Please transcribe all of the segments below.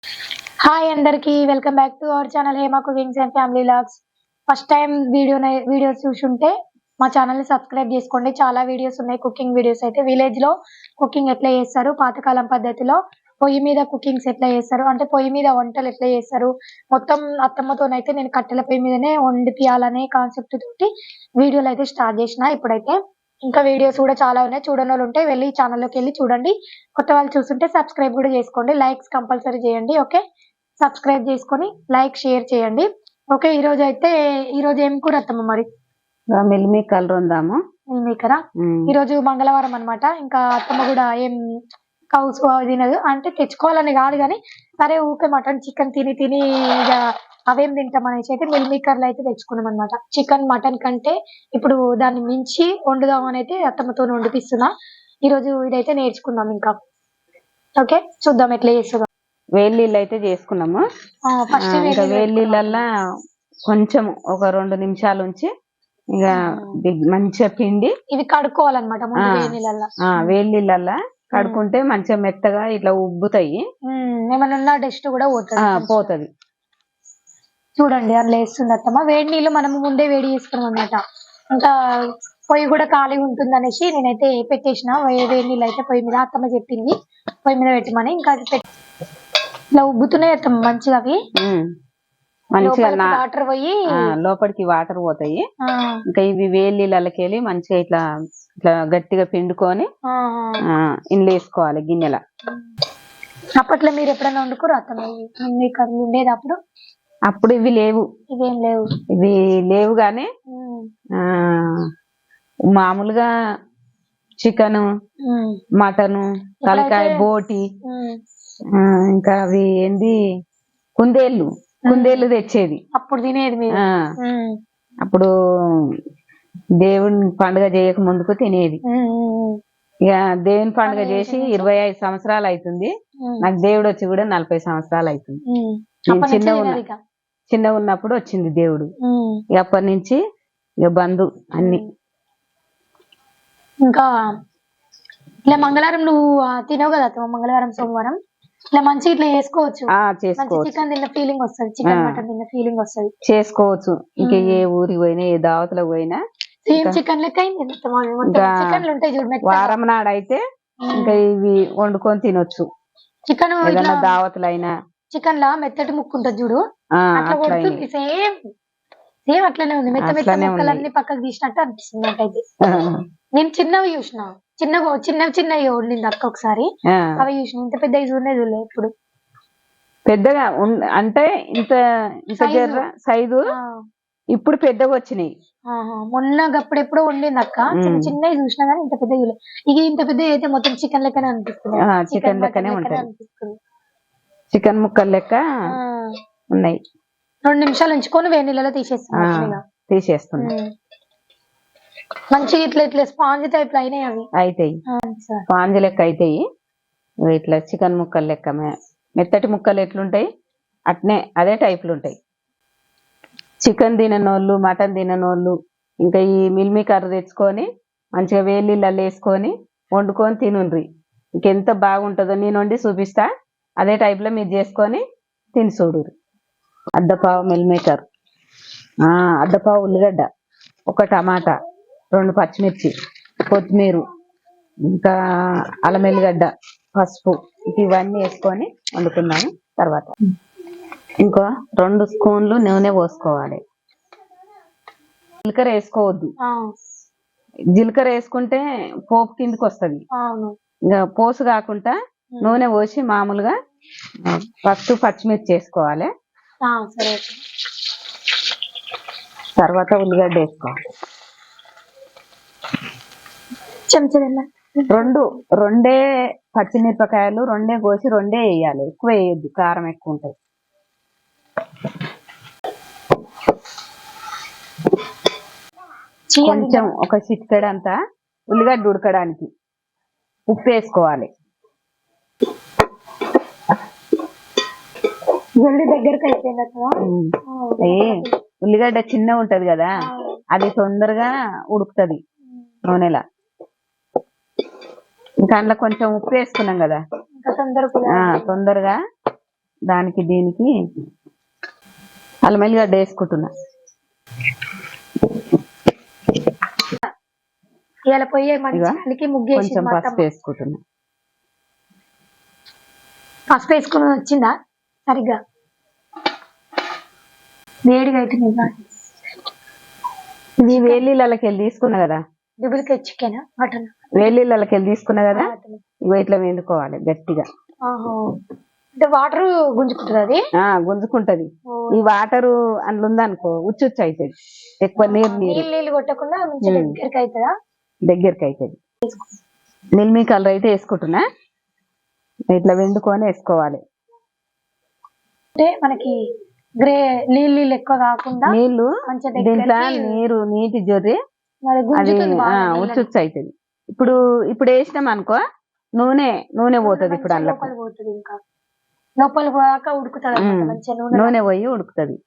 Hi అందరికి welcome back to our channel Hema cookings and family vlogs. First time videos చూసుంటే మా channel ని subscribe చేసుకోండి. చాలా వీడియోస్ ఉన్నాయి, కుకింగ్ వీడియోస్. అయితే విలేజ్ లో కుకింగ్ ఎట్లా చేస్తారు, పాతకాలం పద్ధతిలో పొయ్యి మీద కుకింగ్స్ ఎట్లా చేస్తారు, అంటే పొయ్యి మీద వంటలు ఎట్లా చేస్తారు, మొత్తం అత్తమ్మతోనైతే నేను కట్టెల పొయ్యి మీదనే వండిపియాలనే కాన్సెప్ట్ తోటి వీడియోలు అయితే స్టార్ట్ చేసిన. ఇప్పుడైతే ఇంకా వీడియోస్ కూడా చాలా ఉన్నాయి, చూడని వాళ్ళు ఉంటే వెళ్ళి ఛానల్లోకి వెళ్ళి చూడండి. కొత్త వాళ్ళు చూస్తుంటే సబ్స్క్రైబ్ కూడా చేసుకోండి, లైక్స్ కంపల్సరీ చేయండి. ఓకే, సబ్స్క్రైబ్ చేసుకొని లైక్ షేర్ చేయండి. ఓకే, ఈ రోజు ఏం కూర అత్తమ్మ మరి? మిల్లిమేకలు వందాము. మిల్లిమేకరా? ఈ రోజు మంగళవారం అన్నమాట. ఇంకా అత్తమ్మ కూడా ఏం కౌస్ తినదు, అంటే తెచ్చుకోవాలని కాదు కానీ సరే ఊకే మటన్ చికెన్ తిని తిని ఇక అవేం తింటాం అనేసి అయితే మిల్లిమేకర్లు అయితే తెచ్చుకున్నాం అనమాట. చికెన్ మటన్ కంటే ఇప్పుడు దాన్ని మించి వండుదాం అని అయితే అత్తమ్మతో వండిపిస్తున్నా. ఈ రోజు ఇదైతే నేర్చుకుందాం. ఇంకా ఓకే, చూద్దాం ఎట్లా చేస్తుందాం. వేడి నీళ్ళు అయితే చేసుకున్నాము. ఇంకా వేడి నీళ్ళల్లో కొంచెం ఒక 2 నిమిషాలు ఉంచి ఇక మంచిగా పిండి ఇవి కడుక్కోవాలన్నమాట. వేడి నీళ్ళల్లో కడుక్కుంటే మంచిగా మెత్తగా ఇట్లా ఉబ్బుతాయి, ఏమన్నా డస్ట్ కూడా పోతుంది. చూడండి అందులో వేస్తుంది అత్తమ్మ. వేడి నీళ్ళు మనము ముందే వేడి చేసుకున్నాం అనమాట. ఇంకా పొయ్యి కూడా ఖాళీ ఉంటుంది అనేసి నేనైతే పెట్టేసిన వేడి నీళ్ళు అయితే పొయ్యి మీద. అత్తమ్మ చెప్పింది పొయ్యి మీద పెట్టమని. ఇంకా ఇట్లా ఉబ్బుతున్నాయి అత్తమ్మ మంచిగా. అవి మంచిగా వాటర్ పోయి లోపలికి వాటర్ పోతాయి. ఇంకా ఇవి వేడి నీళ్ళకి వెళ్ళి మంచిగా ఇట్లా ఇట్లా గట్టిగా పిండుకొని ఇండ్లు వేసుకోవాలి గిన్నెల. అప్పట్లో మీరు ఎప్పుడైనా వండుకోరు అత్తమ్మ? మీకు ఉండేది అప్పుడు ఇవి లేవు, ఇవి లేవు గానీ మామూలుగా చికెన్, మటను, తలకాయ, బోటి, ఇంకా అవి ఏంది కుందేళ్ళు తెచ్చేది. అప్పుడు తినేది. అప్పుడు దేవుని పండుగ చేయక ముందుకు తినేది. ఇక దేవుని పండుగ చేసి 25 సంవత్సరాలు అవుతుంది. నాకు దేవుడు వచ్చి కూడా 40 సంవత్సరాలు అవుతుంది. చిన్న ఉన్నప్పుడు వచ్చింది దేవుడు. ఇక అప్పటి నుంచి ఇక బంధు అన్ని. ఇంకా ఇట్లా మంగళవారం నువ్వు తినవు కదా అత్తమ్మ? మంగళవారం సోమవారం ఇట్లా మంచి ఇట్లా చేసుకోవచ్చు. చికెన్ తిన్న ఫీలింగ్ వస్తుంది, చికెన్ మటన్ తిన్న ఫీలింగ్ వస్తుంది, చేసుకోవచ్చు. ఇంకా ఏ ఊరికి పోయినా ఏ దావతలకు పోయినా సేమ్ చికెన్ లెక్క అయింది. చికెన్లు ఉంటాయి చూడు, వారం నాడైతే ఇంకా ఇవి వండుకొని తినొచ్చు. చికెన్ దావతులైనా చికెన్ లా మెత్తటి ముక్కు ఉంటుంది చూడు, అట్లా కొడుతుంది. సేమ్ అట్లనే ఉంది. మెత్త మెత్త ముక్కలన్నీ పక్కకు తీసినట్టు అనిపిస్తుంది నాకైతే. నేను చిన్నవి చూసిన, చిన్నవి వండింది అక్క ఒకసారి. అవి చూసిన, ఇంత పెద్ద చూడలేదు ఇప్పుడు. పెద్దగా అంటే ఇంత సైజు ఇప్పుడు పెద్దగా వచ్చినాయి. మొన్న అప్పుడెప్పుడో వండింది అక్క, చిన్నవి చూసినా కానీ ఇంత పెద్ద ఇక ఇంత పెద్ద అయితే మొత్తం చికెన్ లెక్కనే అనిపిస్తుంది. చికెన్ లెక్కనే అనిపిస్తుంది, చికెన్ ముక్కలు లెక్క ఉన్నాయి. 2 నిమిషాలు ఉంచుకొని వేడి నీళ్ళలో తీసేస్తున్నా. మంచిగా ఇట్లా స్పాంజ్ టైప్ అయినాయి. అవి అవుతాయి, స్పాంజ్ లెక్క అవుతాయి. ఇట్లా చికెన్ ముక్కలు లెక్క మెత్తటి ముక్కలు ఎట్లుంటాయి అట్నే అదే టైపులు ఉంటాయి. చికెన్ తిననోళ్ళు, మటన్ తిననోళ్ళు ఇంకా ఈ మిల్మికర్ తెచ్చుకొని మంచిగా వేడి నీళ్ళల్లో వేసుకొని వండుకొని తినుండ్రి. ఇంకెంత బాగుంటుందో నేను వండి చూపిస్తా. అదే టైప్ లో మీరు చేసుకొని తిని చూడు. అర్ధపావు మిల్మికర్, అర్ధపావు ఉల్లిగడ్డ, 1 టమాటా, 2 పచ్చిమిర్చి, కొత్తిమీర, ఇంకా అల్లం ఎల్లిగడ్డ, పసుపు, ఇవన్నీ వేసుకొని వండుకున్నాను. తర్వాత ఇంకో 2 స్పూన్లు నూనె పోసుకోవాలి. జీలకర్ర వేసుకోవద్దు, జీలకర్ర వేసుకుంటే పోపు కిందకి వస్తుంది. ఇంకా పోసు కాకుండా నూనె పోసి మామూలుగా ఫస్ట్ పచ్చిమిర్చి వేసుకోవాలి. తర్వాత ఉల్లిగడ్డ వేసుకోవాలి. రెండే పచ్చిమిరపకాయలు 2 కోసి 2 వేయాలి, ఎక్కువ వేయద్దు, కారం ఎక్కువ ఉంటుంది. కొంచెం ఒక చిటికెడంతా ఉల్లిగడ్డ ఉడకడానికి ఉప్పు వేసుకోవాలి. ఉల్లిగడ్డ చిన్న ఉంటది కదా, అది తొందరగా ఉడుకుతుంది నూనెలా. ఇంకా అందులో కొంచెం ఉప్పు వేసుకున్నాం కదా, తొందరగా దానికి దీనికి అల్లం ఎల్లిగడ్డ వేసుకుంటున్నా. ఇలా పొయ్యి మంచి ముగ్గేసి కొంచెం పసుపు వేసుకుంటున్నా. పసుపు వేసుకుని వచ్చిందా సరిగ్గా వేడిగా అవుతుంది. ఇది వేలీళ్ళకి వెళ్ళి తీసుకున్నా కదా, డూప్లికేట్ చికెన్ మటన్ వేలీళ్ళకి వెళ్ళి తీసుకున్నా కదా, ఇగో ఇట్లా వేందుకోవాలి గట్టిగా. అంటే వాటర్ గుంజుకుంటుంది, అది గుంజుకుంటది. ఈ వాటర్ అందులో ఉందనుకో ఉచ్చు అవుతుంది, ఎక్కువ నీళ్ళు కొట్టకుండా దగ్గరికి అవుతుందా? దగ్గరికి అవుతుంది. మిల్మీ కలర్ అయితే వేసుకుంటున్నా, ఇట్లా వెండుకొని వేసుకోవాలి. అంటే మనకి గ్రే నీళ్ళు ఎక్కువ కాకుండా నీళ్లు దీంట్లో నీటి జొర్రి అది ఉచ్చు అవుతుంది. ఇప్పుడు వేసినాం అనుకో నూనె పోతుంది. ఇప్పుడు అందులో పోతుంది, ఇంకా లోపల పోయాక ఉడుకుతుంది, నూనె పోయి ఉడుకుతుంది.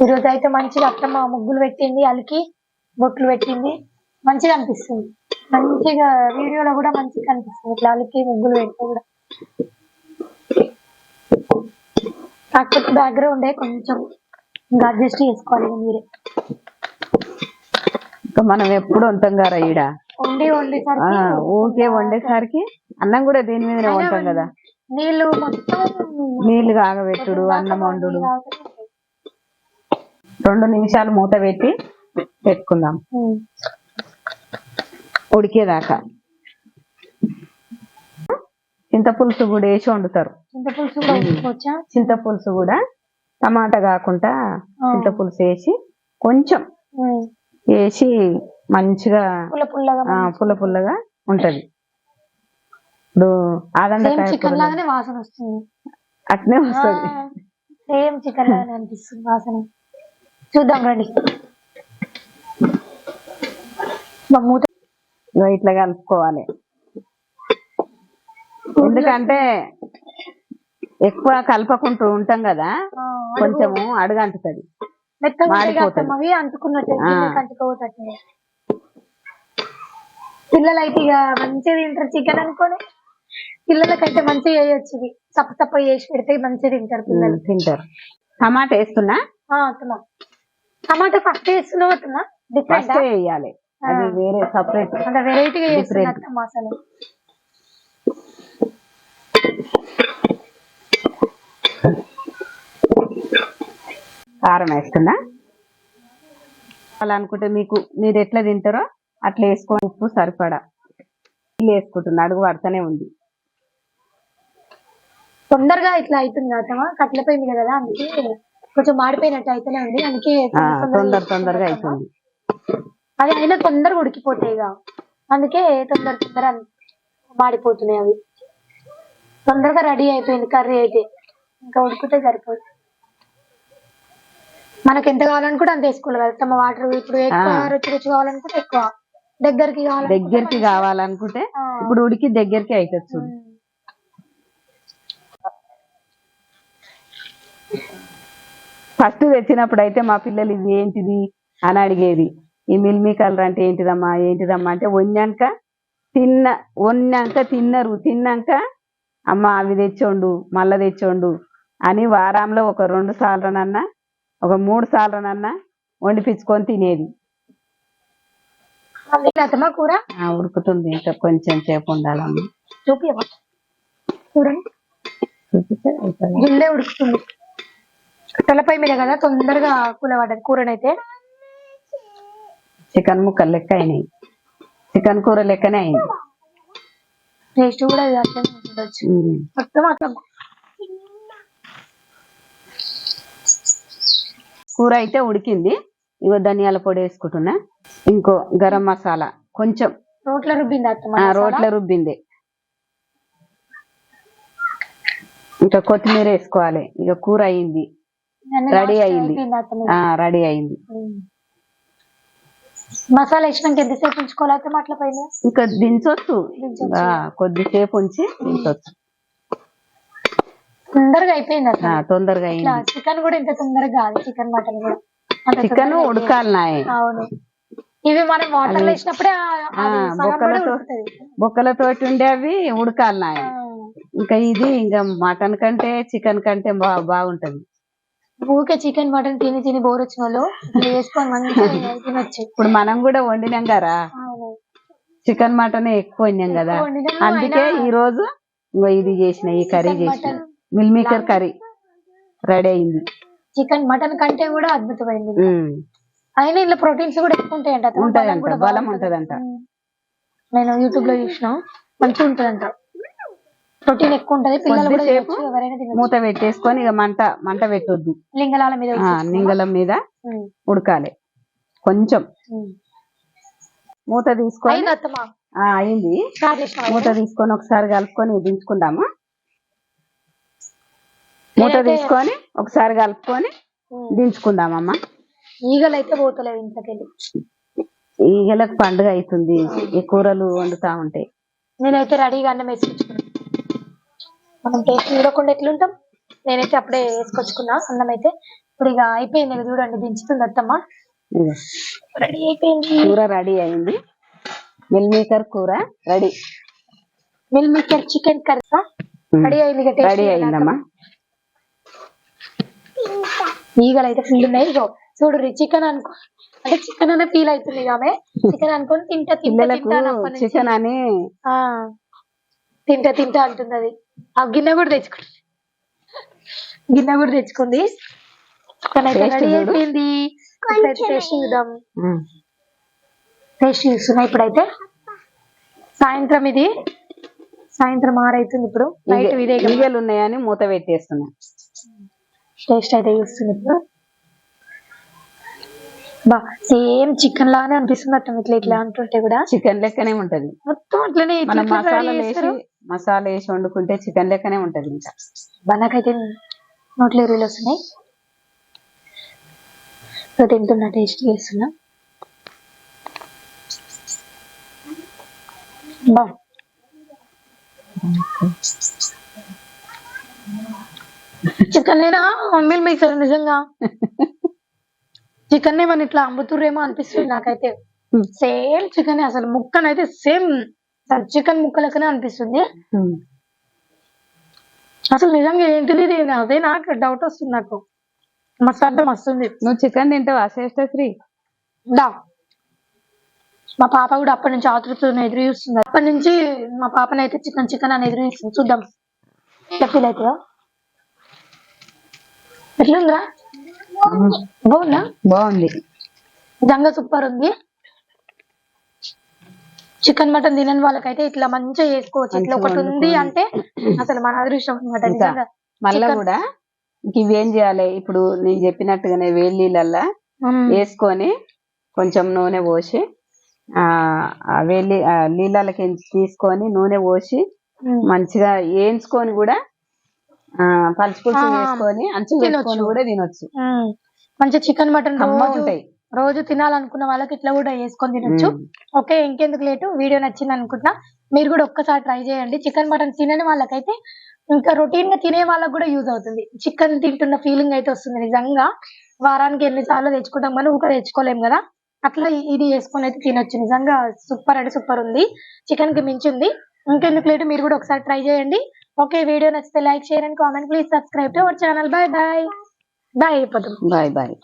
ఈరోజు అయితే మంచిగా అత్తమ్మ ముగ్గులు పెట్టింది, అలికి బొట్లు పెట్టింది, మంచిగా అనిపిస్తుంది. మంచిగా వీడియోలో కూడా మంచిగా అనిపిస్తుంది ఇట్లా అలికి ముగ్గులు పెడితే కూడా. కాకపోతే బ్యాక్గ్రౌండ్ కొంచెం ఇంకా అడ్జస్ట్ చేసుకోవాలి మీరే. ఇంకా మనం ఎప్పుడు ఉంటాం కదా ఈడ ఊరికే వండేసరికి అన్నం కూడా దీని మీదనే ఉంటాం కదా. నీళ్లు కాగబెట్టుడు, అన్నం వండుడు. 2 నిమిషాలు మూత పెట్టి పెట్టుకుందాం ఉడికేదాకా. చింతపులుసు కూడా వేసి వండుతారు. చింతపులుసు కూడా టమాటా కాకుండా చింతపులుసు వేసి కొంచెం వేసి మంచిగా పుల్ల పుల్లగా ఉంటది. ఇప్పుడు చికెన్ లాగానే వాసన వస్తుంది, అట్నే వస్తుంది. సేమ్ చికెన్ లాగానే అనిపిస్తుంది వాసన. చూద్దాం రండి. ఇట్లా కలుపుకోవాలి, ఎందుకంటే ఎక్కువ కలపకుంటూ ఉంటాం కదా, కొంచెము అడుగంటుతుంది, మాడిపోతుంది, అంటుకున్నట్టు అంటుకోవట్టు. పిల్లలైతే ఇక మంచిగా తింటారు చికెన్ అనుకోని. పిల్లలకైతే మంచిగా వేయొచ్చు, తప్ప తప్ప వేసి పెడితే మంచిగా తింటారు పిల్లలు. తింటారు. టమాటా వేస్తున్నా. టమాటా ఫస్ట్ వేస్తున్నావు అత్తమ్మా? ఫస్ట్ వేయాలి, అది వేరే సపరేట్, అంటే వెరైటీగా వేస్తున్నా అత్తమ్మ అసలు. కారం వేస్తున్నా. అలా అనుకుంటే మీరు ఎట్లా తింటారో అట్లా వేసుకోండి. ఉప్పు సరిపడా నీళ్ళు వేసుకుంటున్నా, అడుగు పడతానే ఉంది. తొందరగా ఇట్లా అవుతుంది కదా కట్లపోయింది కదా, అందుకే కొంచెం మాడిపోయినట్టు అయితేనే ఉంది, అందుకే తొందరగా అవుతుంది. అది అయినా తొందరగా ఉడికిపోతాయి, అందుకే తొందర మాడిపోతున్నాయి. అవి తొందరగా రెడీ అయిపోయింది కర్రీ అయితే, ఇంకా ఉడికితే సరిపోతుంది. మనకి ఎంత కావాలనుకుంటే అంత వేసుకోవాలి కదా తమ వాటర్. ఇప్పుడు ఎక్కువ రుచి కావాలనుకుంటే ఎక్కువ, దగ్గరికి కావాలనుకుంటే ఇప్పుడు ఉడికి దగ్గరికి అవుతుంది. ఫస్ట్ తెచ్చినప్పుడు అయితే మా పిల్లలు ఇది ఏంటిది అని అడిగేది. ఈ మిల్మీ కలర్ అంటే ఏంటిదమ్మా అంటే వండాక తిన్నరు. తిన్నాక అమ్మ అవి తెచ్చోండు, మళ్ళా తెచ్చోండు అని వారంలో ఒక 2 సార్లనన్నా ఒక 3 సార్లనన్నా వండిపించుకొని తినేది. కూర ఉడుకుతుంది, ఇంకా కొంచెం సేపు ఉండాలమ్మా. చూడండి ఉడుకుతుంది. కట్టెలపై మీద కదా తొందరగా కూలబడ్డది కూరనైతే. చికెన్ ముక్కలు లెక్క అయినాయి, చికెన్ కూర లెక్కనే అయింది. టేస్ట్ కూడా కూర అయితే ఉడికింది. ఇగో ధనియాల పొడి వేసుకుంటున్నా, ఇంకో గరం మసాలా కొంచెం రోట్ల రుబ్బింది, ఇంకా కొత్తిమీర వేసుకోవాలి. ఇక కూర అయింది, రెడీ అయింది. మసాలా వేసినాక ఎంతసేపు ఉంచుకోవాలి అట్లా పైన? ఇంకా దించొచ్చు, కొద్దిసేపు ఉంచి దించొచ్చు. తొందరగా అయిపోయింది, తొందరగా అయింది. చికెన్ కూడా ఇంత తొందరగా కాదు, చికెన్ మటన్ కూడా చికెన్ ఉడకాలి. అవును, ఇవి మనం వాటర్ లో వేసినప్పుడే బొక్కలతోటి ఉండే అవి ఉడకాలి నాయ. ఇంకా ఇది ఇంకా మటన్ కంటే చికెన్ కంటే బాగుంటది. ఊకే చికెన్ మటన్ తిని తిని బోర్ వచ్చిన వాళ్ళు వేసుకొని మంచిగా తినొచ్చు. ఇప్పుడు మనం కూడా వండినాం కదా చికెన్ మటన్ ఎక్కువ వండాం కదా, అందుకే ఈ రోజు ఇది చేసిన ఈ కర్రీ చేసిన మిల్ మేకర్ కర్రీ రెడీ అయింది. చికెన్ మటన్ కంటే కూడా అద్భుతమైంది. అయినా ఇంట్లో ప్రోటీన్స్ కూడా ఎక్కువ ఉంటాయంట, బలం ఉంటదంట. నేను యూట్యూబ్ లో చూసిన మంచిగా ఉంటదంట, ప్రోటీన్ ఎక్కువ ఉంటది. పిల్లలు కూడా ఎవరైనా మూత పెట్టేసుకొని ఇక మంట పెట్టొద్దు, లింగలాల మీద లింగలం మీద ఉడకాలి. కొంచెం మూత తీసుకొని అయింది, మూత తీసుకొని ఒకసారి కలుపుకొని దించుకుందామా. మూత తీసుకొని ఒకసారి కలుపుకొని దించుకుందామమ్మా. ఈగలు అయితే పోతలేవు ఇంట్లోకెళ్ళి. ఈగలకు పండుగ అవుతుంది, ఈ కూరలు వండుతా ఉంటాయి. నేనైతే రెడీగా అన్నం వేసుకొచ్చుకున్నాను. మనం టేస్ట్ చూడకుండా ఎట్లుంటాం. నేనైతే అప్పుడే వేసుకొచ్చుకున్నా అన్నం అయితే. ఇప్పుడు ఇక అయిపోయింది చూడండి, దించుతుంది అత్తమ్మ. రెడీ అయిపోయింది, కూర రెడీ అయింది. మిల్ మేకర్ కూర ready. Meal maker chicken curry ready అయింది. రెడీ అయిందమ్మా. ఈగలు అయితే ఫుల్ ఉన్నాయి. ఇగో చూడు, చికెన్ అనుకో అంటే చికెన్ అనే ఫీల్ అవుతుంది ఆమె. చికెన్ అనుకొని తింటా చికెన్ అని తింటా అంటుంది. అది ఆ గిన్నె కూడా తెచ్చుకుంది. రెడీ అయిపోయింది. టేస్ట్ చూద్దాం. టేస్ట్ చూస్తున్నా ఇప్పుడైతే. సాయంత్రం 6 అవుతుంది. ఇప్పుడు నైట్ ఈగలు ఉన్నాయని మూత పెట్టేస్తున్నా. టేస్ట్ అయితే చూస్తుంది ఇప్పుడు. సేమ్ చికెన్ లానే అనిపిస్తుంది అట్లా ఇట్లా అంటుంటే కూడా. చికెన్ లెక్కనే ఉంటది మొత్తం అట్లనే. మసాలా వేసి వండుకుంటే చికెన్ లెక్కనే ఉంటది. ఇంకా నాకైతే నోట్లో ఎరువులు వస్తున్నాయి. తింటున్నా, టేస్ట్ చేస్తున్నా. చికెన్ నేనా మిల్ మేకర్ నిజంగా చికెన్ మన ఇట్లా అమ్ముతుర్రేమో అనిపిస్తుంది నాకైతే. సేమ్ చికెన్ అసలు ముక్కనైతే సేమ్ చికెన్ ముక్క లెక్కనే అనిపిస్తుంది. అసలు నిజంగా ఏంటిది అదే నాకు డౌట్ వస్తుంది. నాకు మస్తు అంటే మస్తుంది. నువ్వు చికెన్ తింటావా శ్రేష్టశ్రీ? మా పాప కూడా అప్పటి నుంచి ఆతృతను ఎదురు చూస్తుంది. అప్పటి నుంచి మా పాపనైతే చికెన్ అని ఎదురు చూస్తుంది. చూద్దాం ఎట్లా ఫీల్ అవుతుందా. ఎట్లుందిరా? బాగుంది, నిజంగా సూపర్ ఉంది. చికెన్ మటన్ తినని వాళ్ళకైతే ఇట్లా మంచిగా చేసుకోవచ్చు. ఇట్లా ఒకటి ఉంది అంటే అసలు మన అదృష్టం అనమాట. మళ్ళా కూడా ఇవేం చేయాలి, ఇప్పుడు నేను చెప్పినట్టుగానే వేడి నీళ్ళల్లా వేసుకొని కొంచెం నూనె పోసి వేడి నీళ్ళకి తీసుకొని నూనె పోసి మంచిగా వేయించుకొని కూడా పలుచు పులుసు వేసుకొని అంచు పెట్టుకొని కూడా తినొచ్చు. మంచిగా చికెన్ మటన్ ఉంటాయి. రోజు తినాలనుకున్న వాళ్ళకి ఇట్లా కూడా వేసుకొని తినొచ్చు. ఓకే, ఇంకెందుకు లేటు, వీడియో నచ్చింది అనుకుంటున్నా. మీరు కూడా ఒక్కసారి ట్రై చేయండి. చికెన్ మటన్ తినని వాళ్ళకైతే ఇంకా రొటీన్ గా తినే వాళ్ళకి కూడా యూజ్ అవుతుంది. చికెన్ తింటున్న ఫీలింగ్ అయితే వస్తుంది. నిజంగా వారానికి ఎన్నిసార్లు తెచ్చుకుంటాం కానీ ఊక తెచ్చుకోలేం కదా, అట్లా ఇది వేసుకొని అయితే తినొచ్చు. నిజంగా సూపర్ అంటే సూపర్ ఉంది, చికెన్ కి మించింది. ఇంకెందుకు లేటు, మీరు కూడా ఒకసారి ట్రై చేయండి. ఓకే, వీడియో నచ్చితే like, share and comment. Please subscribe to our channel. Bye bye. Bye అయిపోతుంది. Bye bye.